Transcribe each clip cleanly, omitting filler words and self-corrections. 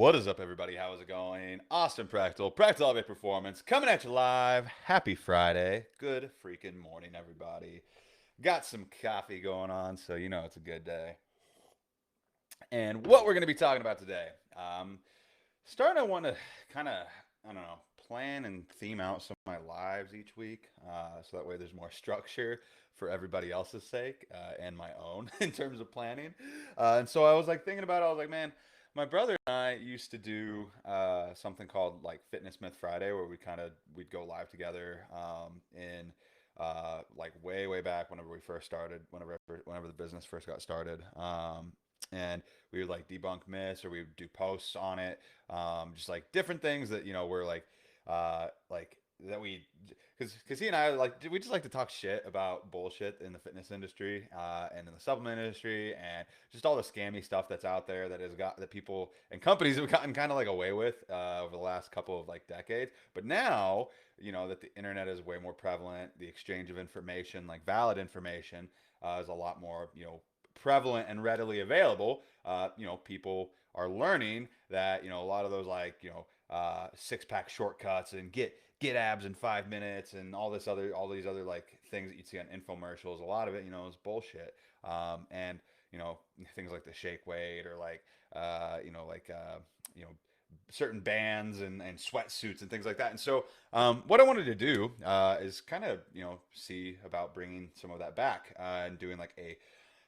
What is up, everybody? How is it going? Austin Prechtelevate Performance, coming at you live. Happy Friday. Good freaking morning, everybody. Got some coffee going on, so you know it's a good day. And what we're going to be talking about today, starting to want to kind of, I don't know, plan and theme out some of my lives each week, so that way there's more structure for everybody else's sake and my own in terms of planning. And so I was like thinking about it. I was like, man, my brother and I used to do something called like Fitness Myth Friday, where we'd go live together in like way back whenever we first started, whenever the business first got started. And we would like debunk myths, or we would do posts on it, just like different things that were like that we because he and I we just like to talk shit about bullshit in the fitness industry and in the supplement industry, and just all the scammy stuff that's out there that people and companies have gotten kind of like away with over the last couple of like decades. But now that the internet is way more prevalent, the exchange of information, like valid information, is a lot more prevalent and readily available. People are learning that a lot of those six pack shortcuts and get abs in 5 minutes and all these other like things that you see on infomercials. A lot of it, is bullshit. And things like the shake weight, or certain bands and sweatsuits and things like that. And so what I wanted to do is kind of see about bringing some of that back and doing like a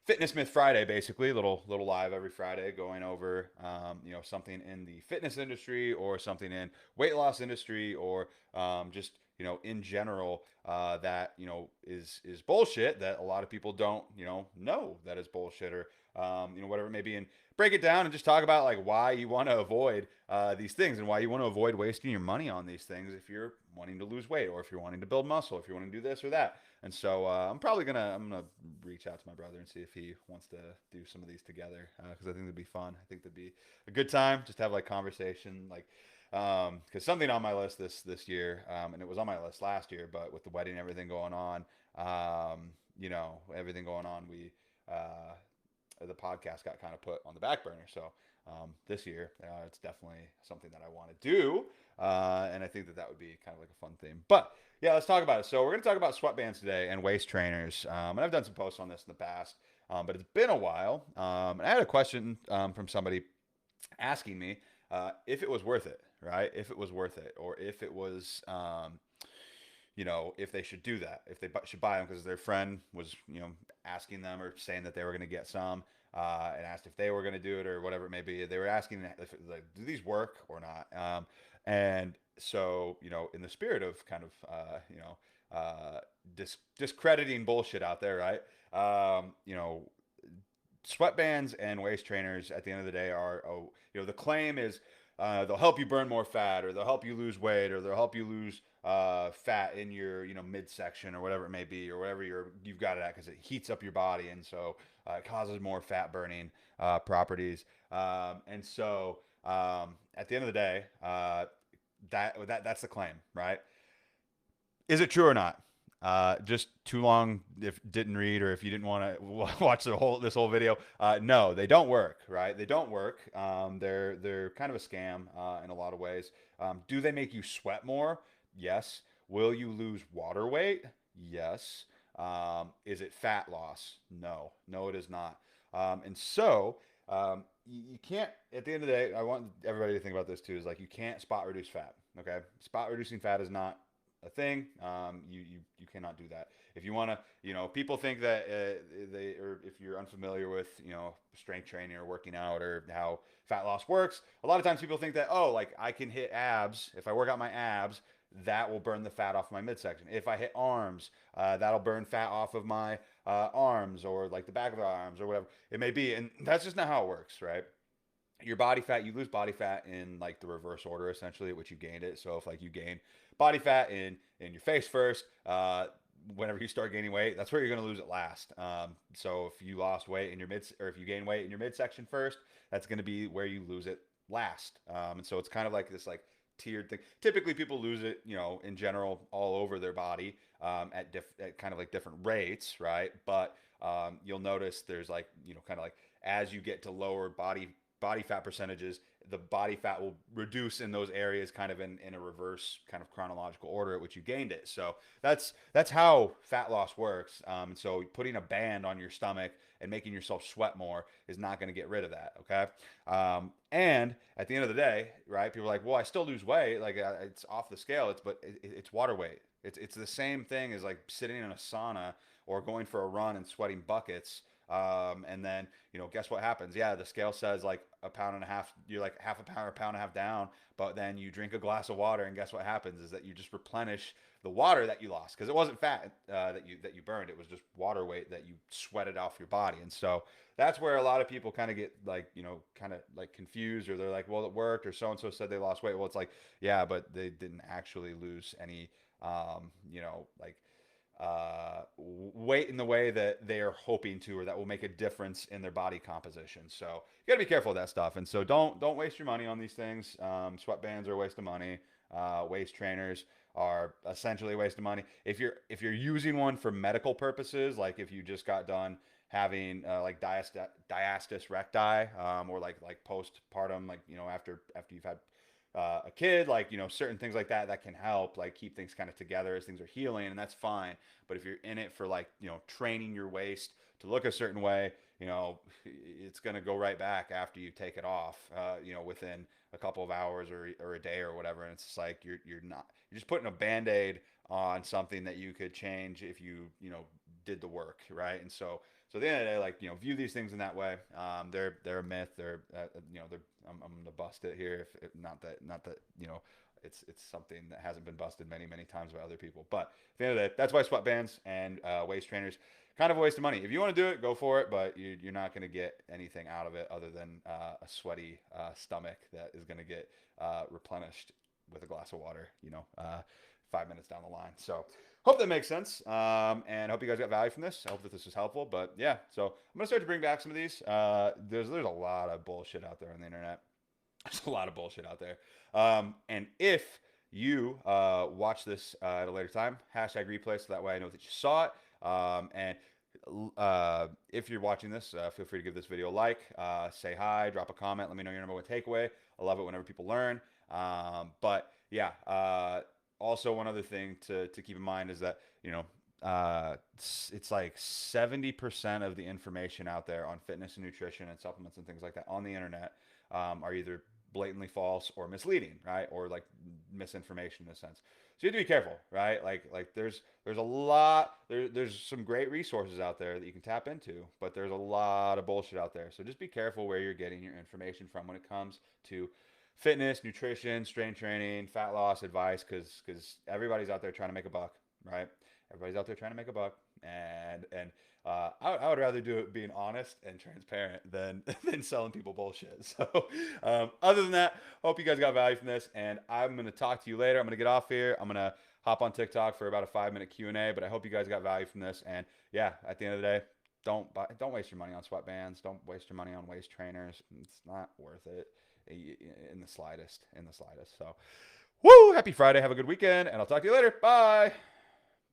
Fitness Myth Friday, basically, little live every Friday, going over something in the fitness industry, or something in weight loss industry, or just in general that is bullshit, that a lot of people don't know that is bullshit, or whatever it may be, and break it down and just talk about like why you want to avoid these things, and why you want to avoid wasting your money on these things if you're wanting to lose weight, or if you're wanting to build muscle, if you're wanting to do this or that. And so I'm gonna reach out to my brother and see if he wants to do some of these together, because I think it'd be fun. I think that'd be a good time just to have like conversation, like because something on my list this year, and it was on my list last year, but with the wedding and everything going on, everything going on, we the podcast got kind of put on the back burner. So this year, it's definitely something that I want to do, and I think that would be kind of like a fun theme. But yeah, let's talk about it. So we're going to talk about sweatbands today and waist trainers, and I've done some posts on this in the past, but it's been a while. And I had a question from somebody asking me if it was worth it, right? If it was worth it, or if it was if they should do that, if they should buy them, because their friend was, asking them, or saying that they were going to get some, and asked if they were going to do it, or whatever it may be. They were asking, if, like, do these work or not? And so, in the spirit of kind of, discrediting bullshit out there, right? Sweatbands and waist trainers, at the end of the day, are, the claim is they'll help you burn more fat, or they'll help you lose weight, or they'll help you lose fat in your midsection, or whatever it may be, or whatever you've got it at, because it heats up your body, and so it causes more fat burning properties. And so at the end of the day, that's the claim, right? Is it true or not? Just too long if didn't read, or if you didn't want to watch this whole video. No, they don't work, right? They don't work. They're kind of a scam in a lot of ways. Do they make you sweat more? Yes. Will you lose water weight? Yes. Is it fat loss? No, it is not. And so you can't. At the end of the day, I want everybody to think about this too. Is like, you can't spot reduce fat. Okay, spot reducing fat is not a thing. You cannot do that. If you want to, people think that or if you're unfamiliar with, strength training or working out, or how fat loss works, a lot of times people think that, oh, like, I can hit abs. If I work out my abs, that will burn the fat off my midsection. If I hit arms, that'll burn fat off of my arms, or like the back of the arms, or whatever it may be. And that's just not how it works, right? Your body fat, you lose body fat in like the reverse order, essentially, at which you gained it. So if like you gain body fat in your face first, whenever you start gaining weight, that's where you're going to lose it last. So if you lost weight in your or if you gain weight in your midsection first, that's going to be where you lose it last. And so it's kind of like this like tiered thing. Typically people lose it, in general, all over their body, at kind of like different rates, right? But you'll notice there's like, kind of like, as you get to lower body fat percentages, the body fat will reduce in those areas kind of in a reverse kind of chronological order at which you gained it. So that's how fat loss works. So putting a band on your stomach and making yourself sweat more is not going to get rid of that. Okay. And at the end of the day, right? People are like, well, I still lose weight. Like it's off the scale. It's water weight. It's the same thing as like sitting in a sauna or going for a run and sweating buckets. And then, guess what happens? Yeah, the scale says like a pound and a half, you're like half a pound or a pound and a half down, but then you drink a glass of water, and guess what happens is that you just replenish the water that you lost because it wasn't fat that you burned. It was just water weight that you sweated off your body. And so that's where a lot of people kind of get like, kind of like confused, or they're like, well, it worked, or so and so said they lost weight. Well, it's like, yeah, but they didn't actually lose any, like weight in the way that they are hoping to, or that will make a difference in their body composition. So you got to be careful of that stuff. And so don't waste your money on these things. Sweatbands are a waste of money. Waist trainers are essentially a waste of money. If you're using one for medical purposes, like if you just got done having like diastasis recti, or like postpartum, like after you've had a kid, like certain things like that can help like keep things kind of together as things are healing, and that's fine. But if you're in it for like training your waist to look a certain way, it's going to go right back after you take it off, within a couple of hours or a day or whatever. And it's just like you're just putting a band-aid on something that you could change if you did the work, right? And so at the end of the day, like view these things in that way. They're a myth. I'm gonna bust it here, if not that it's something that hasn't been busted many times by other people. But at the end of the day, that's why sweatbands and waist trainers kind of a waste of money. If you want to do it, go for it, but you're not going to get anything out of it other than a sweaty stomach that is going to get replenished with a glass of water, 5 minutes down the line. So hope that makes sense. And hope you guys got value from this. I hope that this was helpful. But yeah, so I'm going to start to bring back some of these. There's a lot of bullshit out there on the internet. There's a lot of bullshit out there. And if you watch this at a later time, hashtag replay, so that way I know that you saw it. And if you're watching this, feel free to give this video a like, say hi, drop a comment, let me know your number one takeaway. I love it whenever people learn. But yeah, also one other thing to keep in mind is that, it's like 70% of the information out there on fitness and nutrition and supplements and things like that on the internet are either blatantly false or misleading, right? Or like misinformation in a sense. So you have to be careful, right? Like there's a lot, there's some great resources out there that you can tap into, but there's a lot of bullshit out there. So just be careful where you're getting your information from when it comes to fitness, nutrition, strength training, fat loss advice, because everybody's out there trying to make a buck, right? Everybody's out there trying to make a buck, and I would rather do it being honest and transparent than selling people bullshit. So other than that, hope you guys got value from this, and I'm going to talk to you later. I'm going to get off here. I'm going to hop on TikTok for about a 5-minute Q&A, but I hope you guys got value from this. And yeah, at the end of the day, don't waste your money on sweatbands. Don't waste your money on waist trainers. It's not worth it in the slightest. So, woo! Happy Friday. Have a good weekend, and I'll talk to you later. Bye.